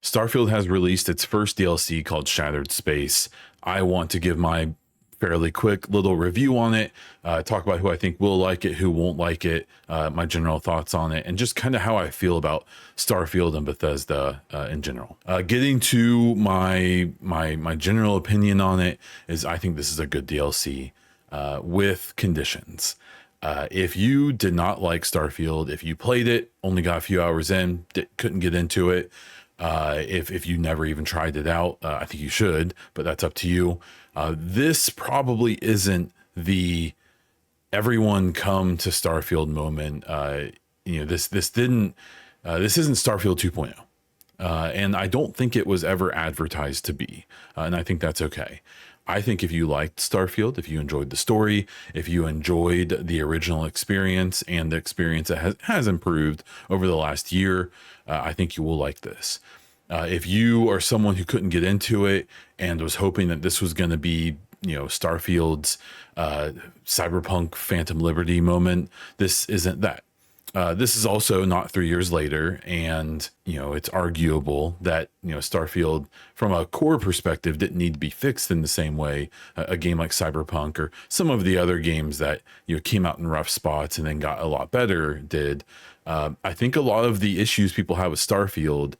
Starfield has released its first DLC called Shattered Space. I want to give my fairly quick little review on it, talk about who I think will like it, who won't like it, my general thoughts on it, and just kind of how I feel about Starfield and Bethesda in general. Getting to my general opinion on it is I think this is a good DLC with conditions. If you did not like Starfield, if you played it, only got a few hours in, couldn't get into it, if you never even tried it out, I think you should, but that's up to you. This probably isn't the everyone come to Starfield moment. This isn't Starfield 2.0. And I don't think it was ever advertised to be. And I think that's okay. I think if you liked Starfield, if you enjoyed the story, if you enjoyed the original experience and the experience that has improved over the last year, I think you will like this. If you are someone who couldn't get into it and was hoping that this was going to be, Starfield's Cyberpunk Phantom Liberty moment, this isn't that. This is also not 3 years later, and it's arguable that Starfield, from a core perspective, didn't need to be fixed in the same way a game like Cyberpunk or some of the other games that came out in rough spots and then got a lot better did. I think a lot of the issues people have with Starfield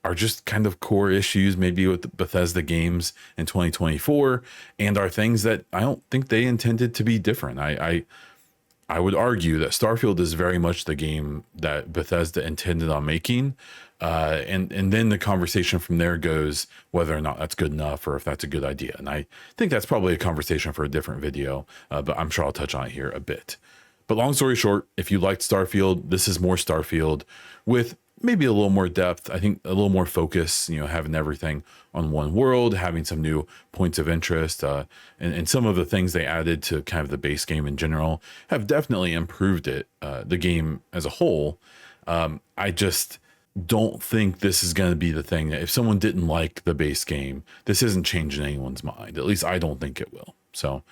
are just kind of core issues, maybe with the Bethesda games in 2024, and are things that I don't think they intended to be different. I would argue that Starfield is very much the game that Bethesda intended on making. And then the conversation from there goes whether or not that's good enough or if that's a good idea. And I think that's probably a conversation for a different video, but I'm sure I'll touch on it here a bit. But long story short, if you liked Starfield, this is more Starfield with maybe a little more depth. I think a little more focus, having everything on one world, having some new points of interest, and some of the things they added to kind of the base game in general have definitely improved it, the game as a whole. I just don't think this is going to be the thing that if someone didn't like the base game, this isn't changing anyone's mind. At least I don't think it will. So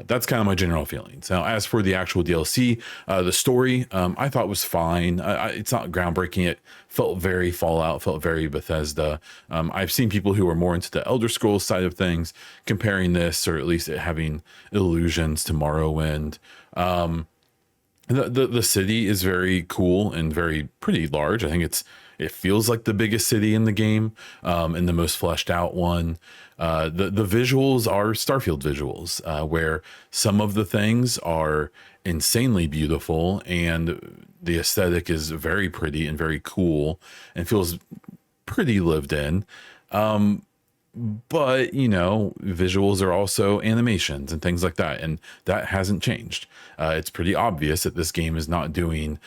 that's kind of my general feelings. Now, as for the actual DLC, the story, I thought was fine. It's not groundbreaking. It felt very Fallout, felt very Bethesda. I've seen people who are more into the Elder Scrolls side of things comparing this, or at least it having allusions to Morrowind. The city is very cool and pretty large. I think it feels like the biggest city in the game, and the most fleshed out one. The visuals are Starfield visuals, where some of the things are insanely beautiful and the aesthetic is very pretty and very cool and feels pretty lived in. But visuals are also animations and things like that, and that hasn't changed. It's pretty obvious that this game is not doing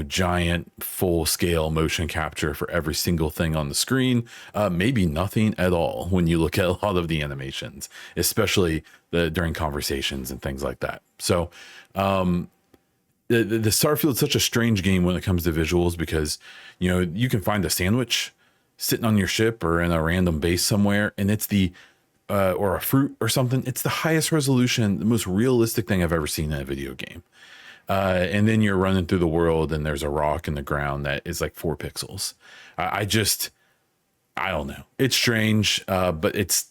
giant full scale motion capture for every single thing on the screen, maybe nothing at all when you look at a lot of the animations, especially during conversations and things like that. So the Starfield is such a strange game when it comes to visuals, because you can find a sandwich sitting on your ship or in a random base somewhere, and it's or a fruit or something. It's the highest resolution, the most realistic thing I've ever seen in a video game. And then you're running through the world and there's a rock in the ground that is like 4 pixels. I don't know. It's strange, but it's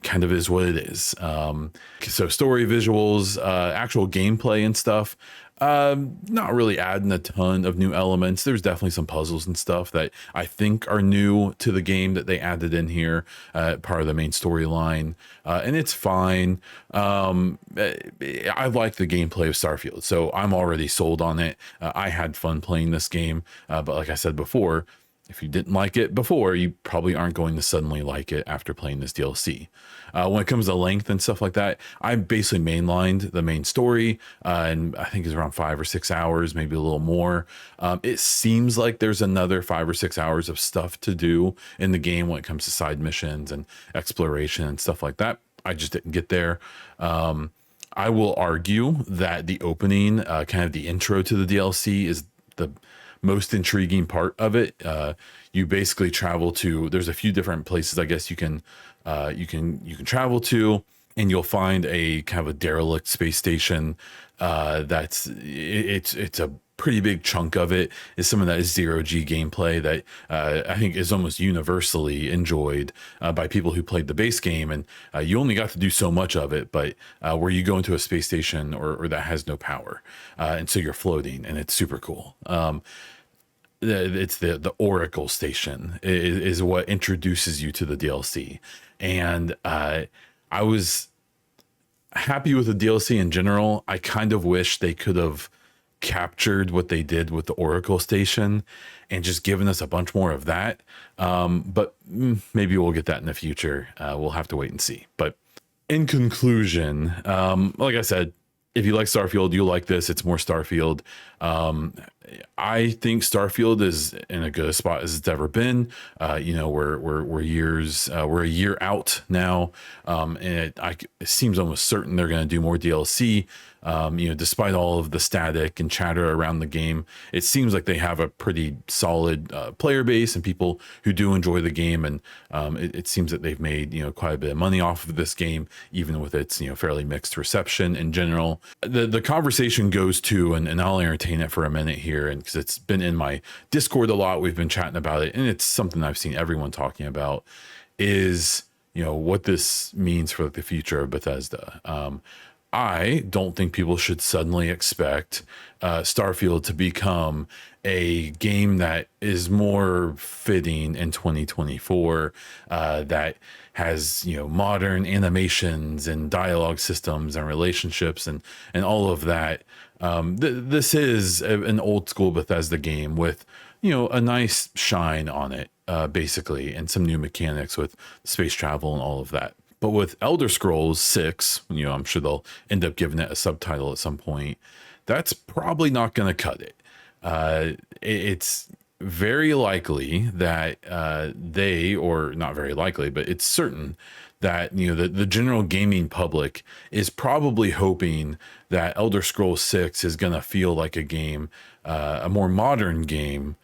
kind of is what it is. So story, visuals, actual gameplay and stuff, not really adding a ton of new elements. There's definitely some puzzles and stuff that I think are new to the game that they added in here, part of the main storyline, and it's fine. I like the gameplay of Starfield, so I'm already sold on it. I had fun playing this game, but like I said before, if you didn't like it before, you probably aren't going to suddenly like it after playing this DLC. When it comes to length and stuff like that, I basically mainlined the main story, and I think it's around 5 or 6 hours, maybe a little more. It seems like there's another 5 or 6 hours of stuff to do in the game when it comes to side missions and exploration and stuff like that. I just didn't get there. I will argue that the opening, kind of the intro to the DLC, is the most intriguing part of it. You basically travel to, there's a few different places I guess you can travel to, and you'll find a kind of a derelict space station. It's a pretty big chunk of it is some of that zero G gameplay that I think is almost universally enjoyed by people who played the base game. And you only got to do so much of it, but where you go into a space station or that has no power, and so you're floating, and it's super cool. It's the Oracle station is what introduces you to the DLC, and I was happy with the DLC in general. I kind of wish they could have captured what they did with the Oracle station and just given us a bunch more of that. But maybe we'll get that in the future. We'll have to wait and see. But in conclusion, like I said, if you like Starfield, you'll like this. It's more Starfield. I think Starfield is in a good spot as it's ever been. We're a year out now, and it seems almost certain they're going to do more DLC. Despite all of the static and chatter around the game, it seems like they have a pretty solid player base and people who do enjoy the game. And it seems that they've made quite a bit of money off of this game, even with its fairly mixed reception in general. The conversation goes to, and I'll entertain it for a minute here, and because it's been in my Discord a lot, we've been chatting about it, and it's something I've seen everyone talking about, is what this means for the future of Bethesda. I don't think people should suddenly expect Starfield to become a game that is more fitting in 2024, that has modern animations and dialogue systems and relationships and all of that. This is an old school Bethesda game with a nice shine on it, basically, and some new mechanics with space travel and all of that. But with Elder Scrolls 6, I'm sure they'll end up giving it a subtitle at some point. That's probably not going to cut it. It's very likely that or not very likely, but it's certain that the general gaming public is probably hoping that Elder Scrolls 6 is going to feel like a game, a more modern game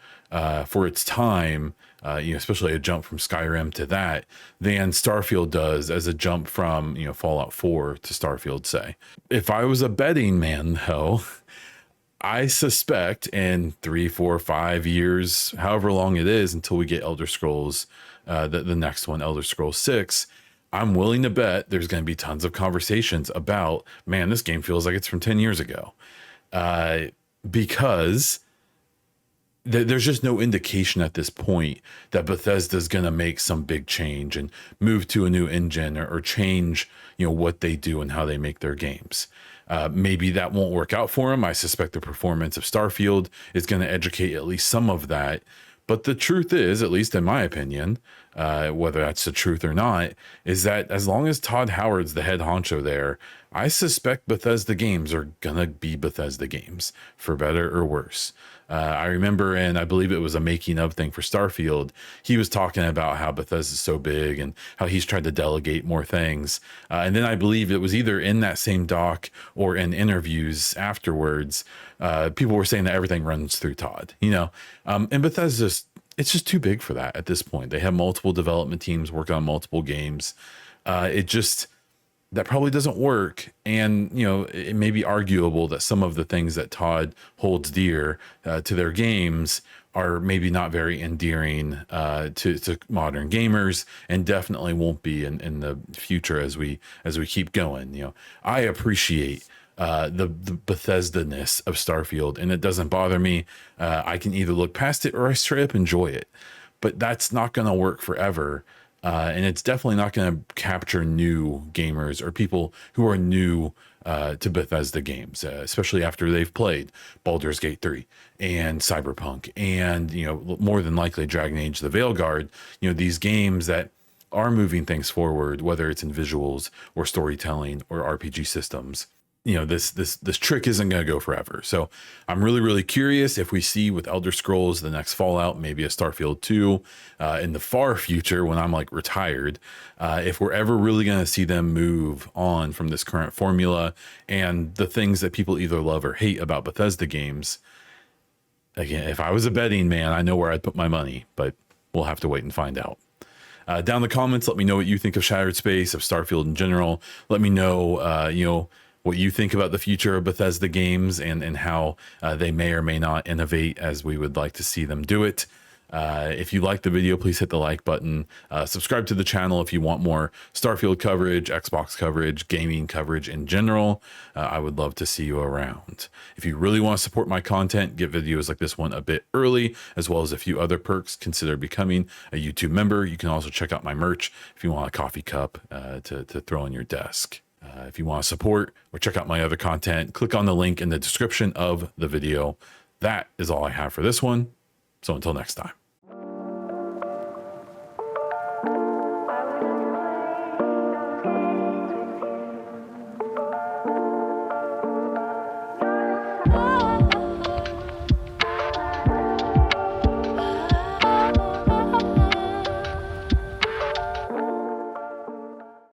for its time. Especially a jump from Skyrim to that, than Starfield does as a jump from Fallout 4 to Starfield, say. If I was a betting man, though, I suspect in 3, 4, 5 years, however long it is until we get Elder Scrolls, the next one, Elder Scrolls 6, I'm willing to bet there's going to be tons of conversations about, man, this game feels like it's from 10 years ago, because there's just no indication at this point that Bethesda's going to make some big change and move to a new engine or change, what they do and how they make their games. Maybe that won't work out for them. I suspect the performance of Starfield is going to educate at least some of that. But the truth is, at least in my opinion, whether that's the truth or not, is that as long as Todd Howard's the head honcho there, I suspect Bethesda games are going to be Bethesda games, for better or worse. I remember, and I believe it was a making of thing for Starfield, he was talking about how Bethesda's so big and how he's tried to delegate more things. And then I believe it was either in that same doc or in interviews afterwards, people were saying that everything runs through Todd, and Bethesda's, it's just too big for that at this point. They have multiple development teams working on multiple games. That probably doesn't work. And, it may be arguable that some of the things that Todd holds dear to their games are maybe not very endearing to modern gamers, and definitely won't be in the future as we keep going. I appreciate the Bethesda-ness of Starfield, and it doesn't bother me. I can either look past it or I straight up enjoy it, but that's not going to work forever. And it's definitely not going to capture new gamers or people who are new to Bethesda games, especially after they've played Baldur's Gate 3 and Cyberpunk and, more than likely Dragon Age the Veilguard, these games that are moving things forward, whether it's in visuals or storytelling or RPG systems. This trick isn't going to go forever. So I'm really, really curious if we see with Elder Scrolls, the next Fallout, maybe a Starfield 2 in the far future when I'm like retired, if we're ever really going to see them move on from this current formula and the things that people either love or hate about Bethesda games. Again, if I was a betting man, I know where I'd put my money, but we'll have to wait and find out. Down in the comments, let me know what you think of Shattered Space, of Starfield in general. Let me know, what you think about the future of Bethesda games and how they may or may not innovate as we would like to see them do it. If you like the video, please hit the like button. Subscribe to the channel if you want more Starfield coverage, Xbox coverage, gaming coverage in general. I would love to see you around. If you really want to support my content, get videos like this one a bit early, as well as a few other perks, consider becoming a YouTube member. You can also check out my merch if you want a coffee cup to throw on your desk. If you want to support or check out my other content, click on the link in the description of the video. That is all I have for this one. So until next time.